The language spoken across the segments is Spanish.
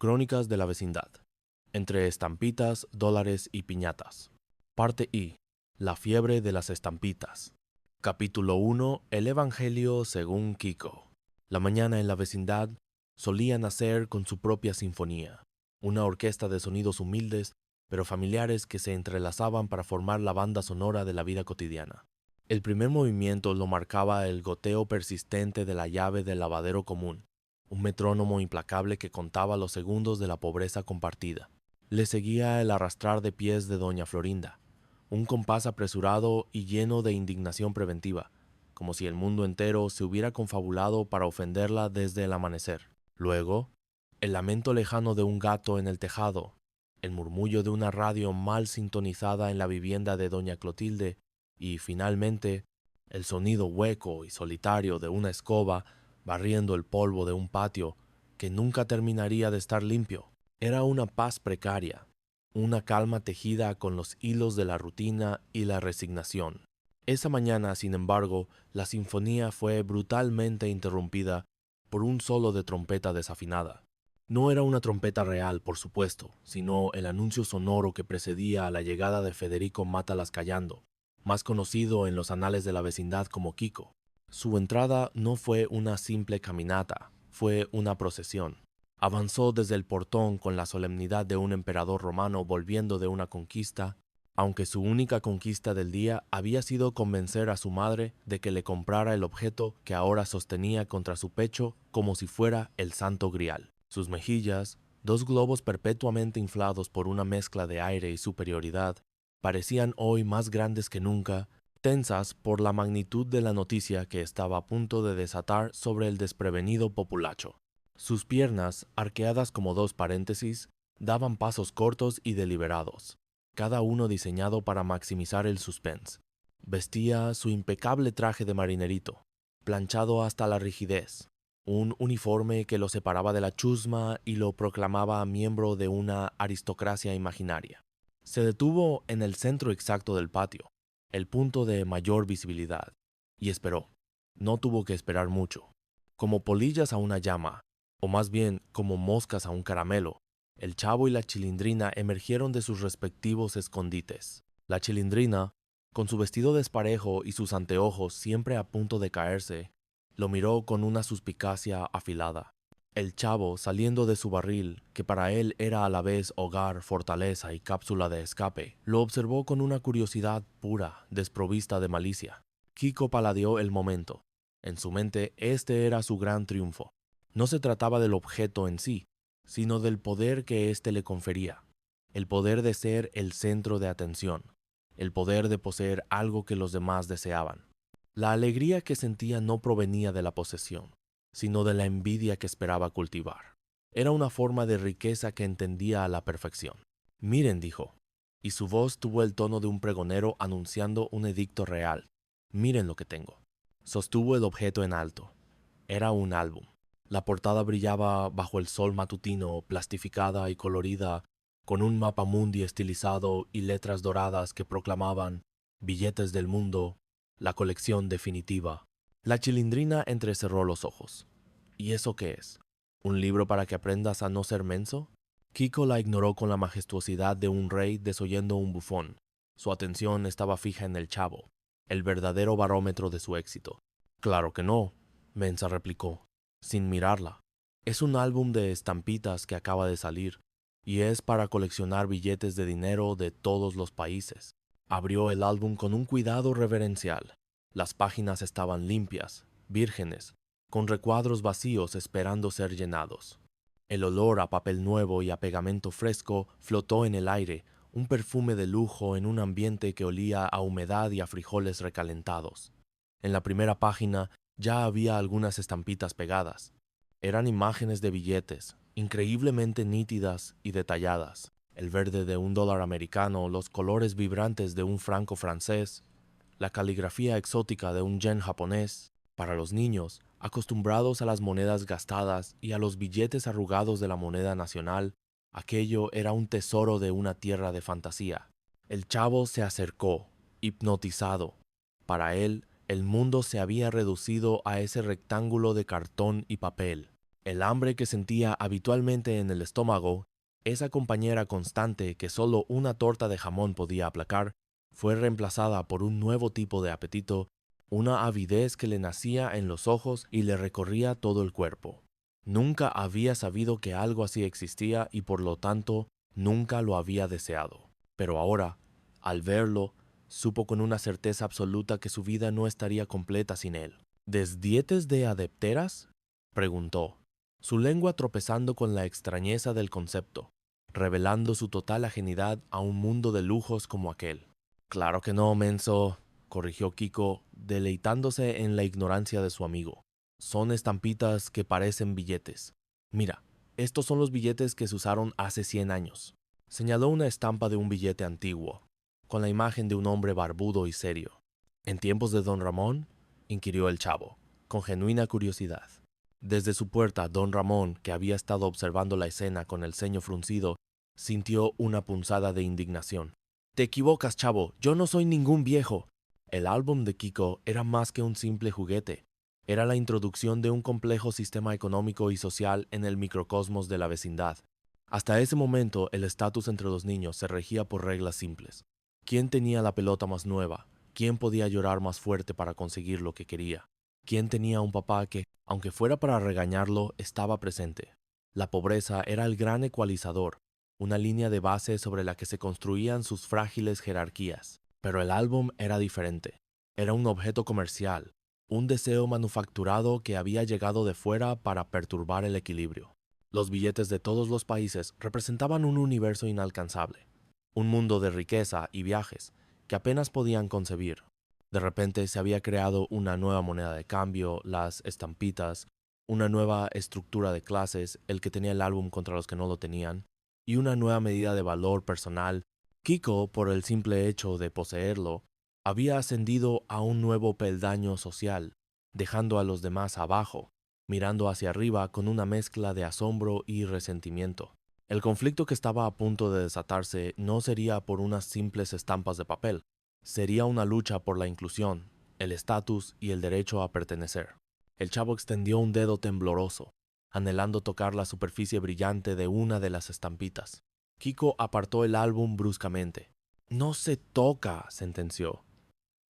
Crónicas de la vecindad. Entre estampitas, dólares y piñatas. Parte I. La fiebre de las estampitas. Capítulo 1. El Evangelio según Kiko. La mañana en la vecindad solía nacer con su propia sinfonía, una orquesta de sonidos humildes pero familiares que se entrelazaban para formar la banda sonora de la vida cotidiana. El primer movimiento lo marcaba el goteo persistente de la llave del lavadero común, un metrónomo implacable que contaba los segundos de la pobreza compartida. Le seguía el arrastrar de pies de doña Florinda, un compás apresurado y lleno de indignación preventiva, como si el mundo entero se hubiera confabulado para ofenderla desde el amanecer. Luego, el lamento lejano de un gato en el tejado, el murmullo de una radio mal sintonizada en la vivienda de doña Clotilde y, finalmente, el sonido hueco y solitario de una escoba barriendo el polvo de un patio que nunca terminaría de estar limpio. Era una paz precaria, una calma tejida con los hilos de la rutina y la resignación. Esa mañana, sin embargo, la sinfonía fue brutalmente interrumpida por un solo de trompeta desafinada. No era una trompeta real, por supuesto, sino el anuncio sonoro que precedía a la llegada de Federico Mátalas Callando, más conocido en los anales de la vecindad como Kiko. Su entrada no fue una simple caminata, fue una procesión. Avanzó desde el portón con la solemnidad de un emperador romano volviendo de una conquista, aunque su única conquista del día había sido convencer a su madre de que le comprara el objeto que ahora sostenía contra su pecho como si fuera el Santo Grial. Sus mejillas, dos globos perpetuamente inflados por una mezcla de aire y superioridad, parecían hoy más grandes que nunca, tensas por la magnitud de la noticia que estaba a punto de desatar sobre el desprevenido populacho. Sus piernas, arqueadas como dos paréntesis, daban pasos cortos y deliberados, cada uno diseñado para maximizar el suspense. Vestía su impecable traje de marinerito, planchado hasta la rigidez, un uniforme que lo separaba de la chusma y lo proclamaba miembro de una aristocracia imaginaria. Se detuvo en el centro exacto del patio, el punto de mayor visibilidad, y esperó. No tuvo que esperar mucho. Como polillas a una llama, o más bien como moscas a un caramelo, el Chavo y la Chilindrina emergieron de sus respectivos escondites. La Chilindrina, con su vestido desparejo y sus anteojos siempre a punto de caerse, lo miró con una suspicacia afilada. El Chavo, saliendo de su barril, que para él era a la vez hogar, fortaleza y cápsula de escape, lo observó con una curiosidad pura, desprovista de malicia. Kiko paladeó el momento. En su mente, este era su gran triunfo. No se trataba del objeto en sí, sino del poder que éste le confería. El poder de ser el centro de atención. El poder de poseer algo que los demás deseaban. La alegría que sentía no provenía de la posesión, sino de la envidia que esperaba cultivar. Era una forma de riqueza que entendía a la perfección. Miren, dijo, y su voz tuvo el tono de un pregonero anunciando un edicto real. Miren lo que tengo. Sostuvo el objeto en alto. Era un álbum. La portada brillaba bajo el sol matutino, plastificada y colorida, con un mapamundi estilizado y letras doradas que proclamaban «Billetes del mundo, la colección definitiva». La Chilindrina entrecerró los ojos. ¿Y eso qué es? ¿Un libro para que aprendas a no ser menso? Kiko la ignoró con la majestuosidad de un rey desoyendo un bufón. Su atención estaba fija en el Chavo, el verdadero barómetro de su éxito. «Claro que no», Mensa replicó, sin mirarla. «Es un álbum de estampitas que acaba de salir, y es para coleccionar billetes de dinero de todos los países». Abrió el álbum con un cuidado reverencial. Las páginas estaban limpias, vírgenes, con recuadros vacíos esperando ser llenados. El olor a papel nuevo y a pegamento fresco flotó en el aire, un perfume de lujo en un ambiente que olía a humedad y a frijoles recalentados. En la primera página ya había algunas estampitas pegadas. Eran imágenes de billetes, increíblemente nítidas y detalladas. El verde de un dólar americano, los colores vibrantes de un franco francés, la caligrafía exótica de un yen japonés. Para los niños, acostumbrados a las monedas gastadas y a los billetes arrugados de la moneda nacional, aquello era un tesoro de una tierra de fantasía. El Chavo se acercó, hipnotizado. Para él, el mundo se había reducido a ese rectángulo de cartón y papel. El hambre que sentía habitualmente en el estómago, esa compañera constante que solo una torta de jamón podía aplacar, fue reemplazada por un nuevo tipo de apetito, una avidez que le nacía en los ojos y le recorría todo el cuerpo. Nunca había sabido que algo así existía y por lo tanto nunca lo había deseado. Pero ahora, al verlo, supo con una certeza absoluta que su vida no estaría completa sin él. ¿Desdietes de adepteras?, preguntó, su lengua tropezando con la extrañeza del concepto, revelando su total ajenidad a un mundo de lujos como aquel. Claro que no, menso, corrigió Kiko, deleitándose en la ignorancia de su amigo. Son estampitas que parecen billetes. Mira, estos son los billetes que se usaron hace 100 años. Señaló una estampa de un billete antiguo, con la imagen de un hombre barbudo y serio. ¿En tiempos de Don Ramón?, inquirió el chavo, con genuina curiosidad. Desde su puerta, don Ramón, que había estado observando la escena con el ceño fruncido, sintió una punzada de indignación. «Te equivocas, chavo, yo no soy ningún viejo». El álbum de Kiko era más que un simple juguete. Era la introducción de un complejo sistema económico y social en el microcosmos de la vecindad. Hasta ese momento, el estatus entre los niños se regía por reglas simples. ¿Quién tenía la pelota más nueva? ¿Quién podía llorar más fuerte para conseguir lo que quería? ¿Quién tenía un papá que, aunque fuera para regañarlo, estaba presente? La pobreza era el gran ecualizador, una línea de base sobre la que se construían sus frágiles jerarquías. Pero el álbum era diferente. Era un objeto comercial, un deseo manufacturado que había llegado de fuera para perturbar el equilibrio. Los billetes de todos los países representaban un universo inalcanzable, un mundo de riqueza y viajes que apenas podían concebir. De repente se había creado una nueva moneda de cambio, las estampitas, una nueva estructura de clases, el que tenía el álbum contra los que no lo tenían, y una nueva medida de valor personal. Kiko, por el simple hecho de poseerlo, había ascendido a un nuevo peldaño social, dejando a los demás abajo, mirando hacia arriba con una mezcla de asombro y resentimiento. El conflicto que estaba a punto de desatarse no sería por unas simples estampas de papel. Sería una lucha por la inclusión, el estatus y el derecho a pertenecer. El chavo extendió un dedo tembloroso, anhelando tocar la superficie brillante de una de las estampitas. Kiko apartó el álbum bruscamente. «No se toca», sentenció.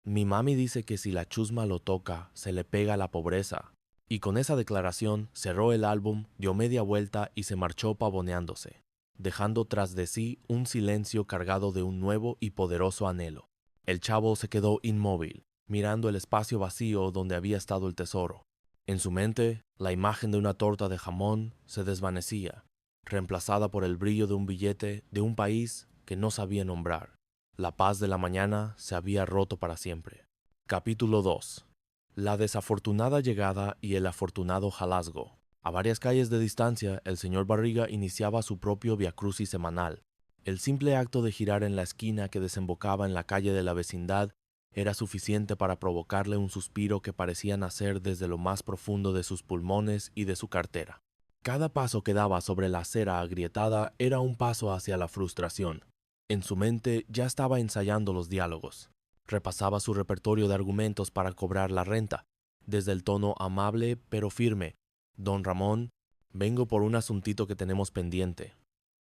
«Mi mami dice que si la chusma lo toca, se le pega la pobreza». Y con esa declaración cerró el álbum, dio media vuelta y se marchó pavoneándose, dejando tras de sí un silencio cargado de un nuevo y poderoso anhelo. El chavo se quedó inmóvil, mirando el espacio vacío donde había estado el tesoro. En su mente, la imagen de una torta de jamón se desvanecía, reemplazada por el brillo de un billete de un país que no sabía nombrar. La paz de la mañana se había roto para siempre. Capítulo 2. La desafortunada llegada y el afortunado hallazgo. A varias calles de distancia, el señor Barriga iniciaba su propio viacrucis semanal. El simple acto de girar en la esquina que desembocaba en la calle de la vecindad era suficiente para provocarle un suspiro que parecía nacer desde lo más profundo de sus pulmones y de su cartera. Cada paso que daba sobre la acera agrietada era un paso hacia la frustración. En su mente ya estaba ensayando los diálogos. Repasaba su repertorio de argumentos para cobrar la renta, desde el tono amable pero firme: «Don Ramón, vengo por un asuntito que tenemos pendiente»,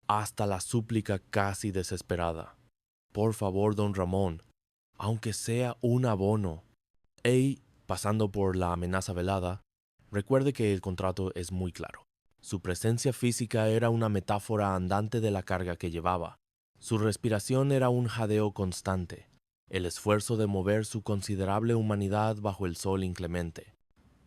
hasta la súplica casi desesperada: «Por favor, don Ramón, aunque sea un abono». Pasando por la amenaza velada: «Recuerde que el contrato es muy claro». Su presencia física era una metáfora andante de la carga que llevaba. Su respiración era un jadeo constante, el esfuerzo de mover su considerable humanidad bajo el sol inclemente.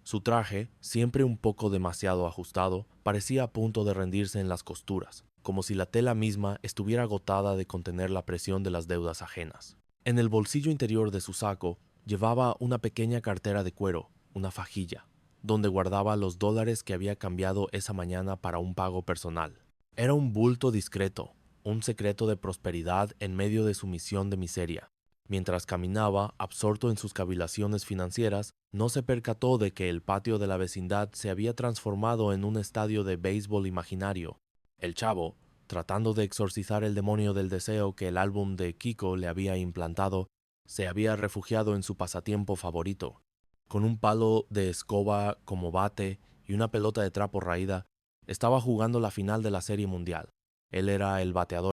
Su traje, siempre un poco demasiado ajustado, parecía a punto de rendirse en las costuras, como si la tela misma estuviera agotada de contener la presión de las deudas ajenas. En el bolsillo interior de su saco llevaba una pequeña cartera de cuero, una fajilla, donde guardaba los dólares que había cambiado esa mañana para un pago personal. Era un bulto discreto, un secreto de prosperidad en medio de su misión de miseria. Mientras caminaba, absorto en sus cavilaciones financieras, no se percató de que el patio de la vecindad se había transformado en un estadio de béisbol imaginario. El chavo, tratando de exorcizar el demonio del deseo que el álbum de Kiko le había implantado, se había refugiado en su pasatiempo favorito. Con un palo de escoba como bate y y una pelota de trapo raída, estaba jugando la final de la Serie Mundial. Él era el bateador